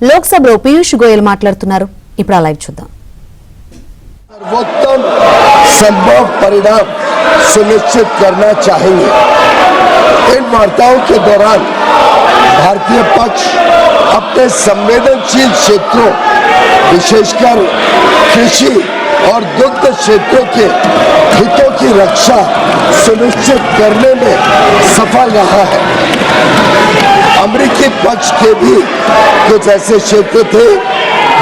లోక్సభలో పీయూష్ గోయల్ మాట్లాడుతున్నారు. ఇప్పుడు ఆ లైవ్ చూద్దాం. सर्वोत्तम संभव परिणाम सुनिश्चित करना चाहेंगे। इन वार्ताओं के दौरान भारतीय पक्ष अपने संवेदनशील क्षेत्रों विशेषकर कृषि और दुग्ध क्षेत्रों के हितों की रक्षा सुनिश्चित करने में सफल रहा है। अमेरिकी पक्ष के भी कुछ ऐसे क्षेत्र थे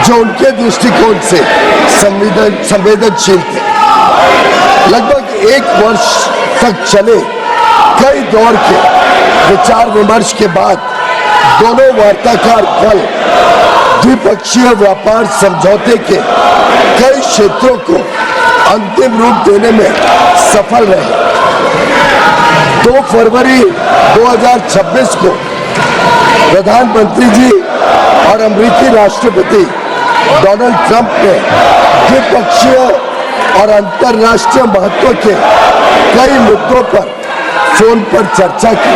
जो उनके दृष्टिकोण से संवेदनशील थे। लगभग 1 वर्ष तक चले कई दौर के विचार विमर्श के बाद दोनों वार्ताकार दल द्विपक्षीय व्यापार समझौते के कई क्षेत्रों को अंतिम रूप देने में सफल रहे। 2 फरवरी 2026 को प्रधानमंत्री जी और अमेरिकी राष्ट्रपति डोनाल्ड ट्रंप ने द्विपक्षीय और अंतर्राष्ट्रीय महत्व के कई मुद्दों पर फोन पर चर्चा की।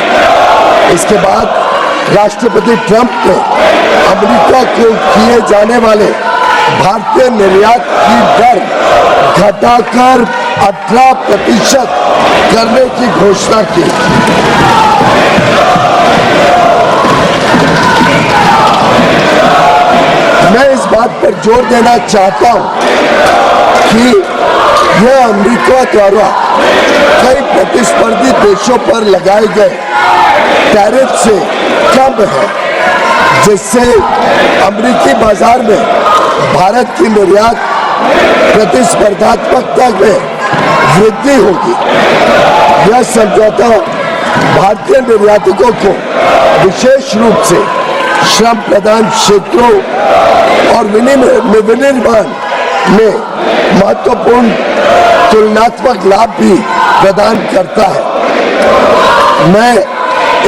इसके बाद राष्ट्रपति ट्रंप ने अमेरिका को किए जाने वाले भारतीय निर्यात की दर घटाकर 18% करने की घोषणा की। मैं इस बात पर जोर देना चाहता हूं कि यह अमेरिका द्वारा कई प्रतिस्पर्धी देशों पर लगाए गए टैरिफ से कम है, जिससे अमेरिकी बाजार में भारत की निर्यात प्रतिस्पर्धात्मकता में वृद्धि होगी। यह समझौता भारतीय निर्यातकों को विशेष रूप से श्रम प्रधान क्षेत्रों और विनिर्माण में महत्वपूर्ण तुलनात्मक लाभ भी प्रदान करता है। मैं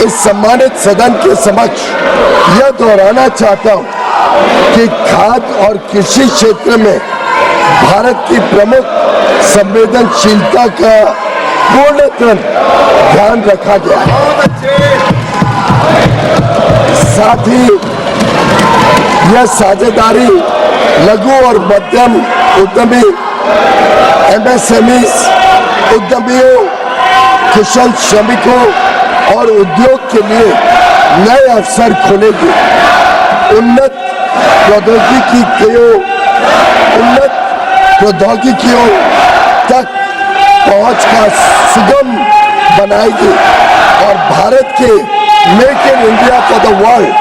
इस सम्मानित सदन के समक्ष यह दोहराना चाहता हूं कि खाद्य और कृषि क्षेत्र में भारत की प्रमुख संवेदनशीलता का पूर्णतः ध्यान रखा गया है। साथ ही यह साझेदारी लघु और मध्यम उद्यमी MSMEs उद्यमियों, कुशल श्रमिकों और उद्योग के लिए नए अवसर खोलेगी। उन्नत प्रौद्योगिकियों तक पहुंच का सुगम बनाएगी और भारत के make in India for the world,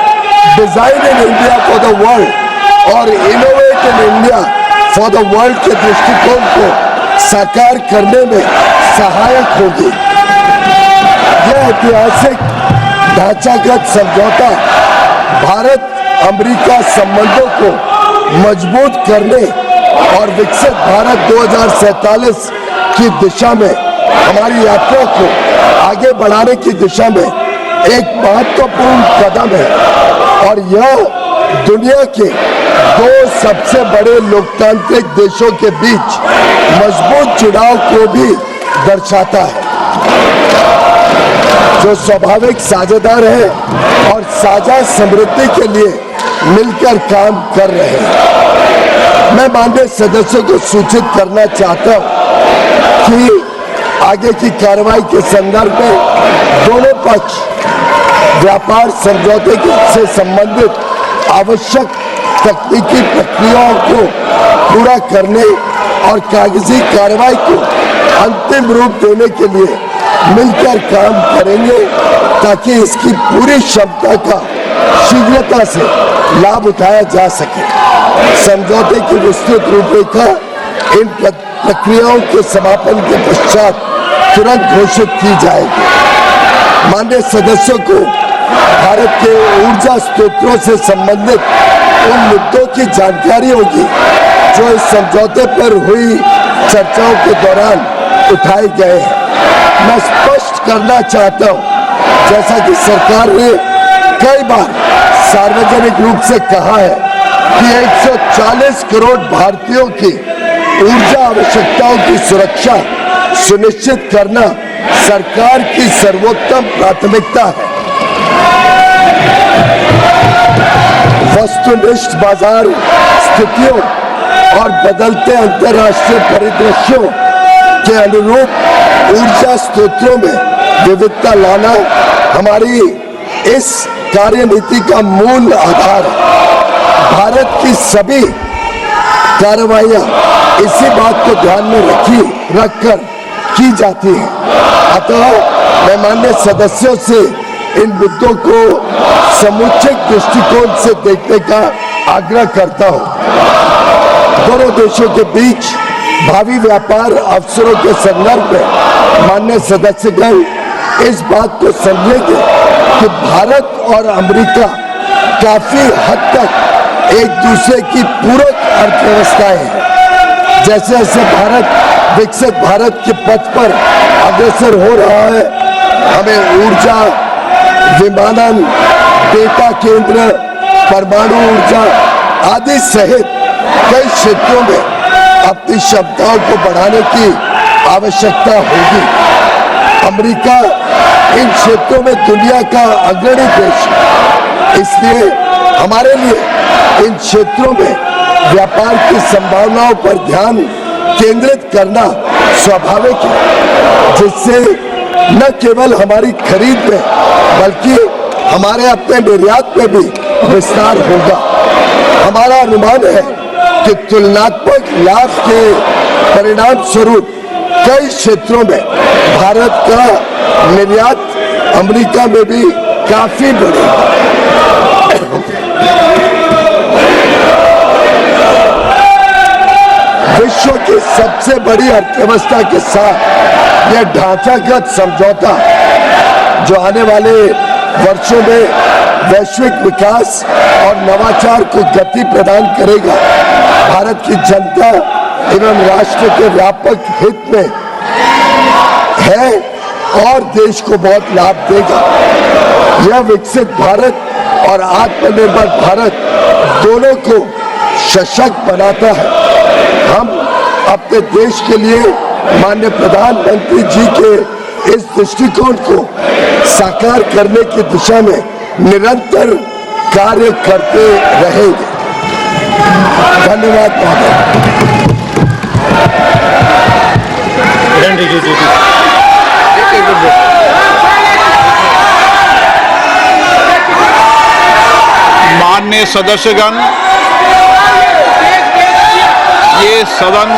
design in India for the world और innovate in India for the world के दृष्टिकोण को साकार करने में सहायक होगी। यह ऐतिहासिक ढांचागत समझौता भारत अमेरिका संबंधों को मजबूत करने और विकसित भारत 2047 की दिशा में हमारी यात्रा को आगे बढ़ाने की दिशा में एक महत्वपूर्ण कदम है और यह दुनिया के 2 सबसे बड़े लोकतांत्रिक देशों के बीच मजबूत जुड़ाव को भी दर्शाता है, जो स्वाभाविक साझेदार है और साझा समृद्धि के लिए मिलकर काम कर रहे हैं। मैं माननीय सदस्यों को सूचित करना चाहता हूं कि आगे की कार्रवाई के संदर्भ में दोनों पक्ष व्यापार समझौते से संबंधित आवश्यक तकनीकी प्रक्रियाओं को पूरा करने और कागजी कार्रवाई को अंतिम रूप देने के लिए मिलकर काम करेंगे ताकि इसकी पूरी क्षमता का शीघ्रता से लाभ उठाया जा सके। समझौते की विस्तृत रूपरेखा इन प्रक्रियाओं के समापन के पश्चात तुरंत घोषित की जाएगी। माननीय सदस्यों को भारत के ऊर्जा स्रोतों से संबंधित उन मुद्दों की जानकारी होगी जो इस समझौते पर हुई चर्चाओं के दौरान उठाए गए हैं। मैं स्पष्ट करना चाहता हूं, जैसा कि सरकार ने कई बार सार्वजनिक रूप से कहा है कि 140 करोड़ भारतीयों की ऊर्जा आवश्यकताओं की सुरक्षा सुनिश्चित करना सरकार की सर्वोत्तम प्राथमिकता है। वस्तुनिष्ठ बाजार स्थितियों और बदलते अंतर्राष्ट्रीय परिदृश्यों के अनुरूप ऊर्जा स्रोतों में विविधता लाना हमारी इस कार्यनीति का मूल आधार है। भारत की सभी कार्रवाइयां इसी बात को ध्यान में रखकर की जाती है। अतः मैं माननीय सदस्यों से इन मुद्दों को समुचित दृष्टिकोण से देखने का आग्रह करता हूं। दोनों देशों के बीच भावी व्यापार अवसरों के संदर्भ में माननीय सदस्यगण इस बात को समझेंगे कि भारत और अमेरिका काफी हद तक एक दूसरे की पूरक अर्थव्यवस्थाएं हैं। जैसे जैसे भारत विकसित भारत के पथ पर अग्रसर हो रहा है, हमें ऊर्जा, विमानन, डेटा केंद्र, परमाणु ऊर्जा आदि सहित कई क्षेत्रों में अपनी क्षमताओं को बढ़ाने की आवश्यकता होगी। अमेरिका इन क्षेत्रों में दुनिया का अग्रणी देश है, इसलिए हमारे लिए इन क्षेत्रों में व्यापार की संभावनाओं पर ध्यान केंद्रित करना स्वाभाविक है, जिससे न केवल हमारी खरीद में बल्कि हमारे अपने निर्यात में भी विस्तार होगा। हमारा अनुमान है कि तुलनात्मक लाभ के परिणाम स्वरूप कई क्षेत्रों में भारत का निर्यात अमेरिका में भी काफी बढ़ेगा। विश्व की सबसे बड़ी अर्थव्यवस्था के साथ यह ढांचागत समझौता जो आने वाले वर्षों में वैश्विक विकास और नवाचार को गति प्रदान करेगा, भारत की जनता एवं राष्ट्र के व्यापक हित में है और देश को बहुत लाभ देगा। यह विकसित भारत और आत्मनिर्भर भारत दोनों को सशक्त बनाता है। हम अपने देश के लिए माननीय प्रधानमंत्री जी के इस दृष्टिकोण को साकार करने की दिशा में निरंतर कार्य करते रहेंगे। धन्यवाद महोदय। माननीय सदस्यगण, ये सदन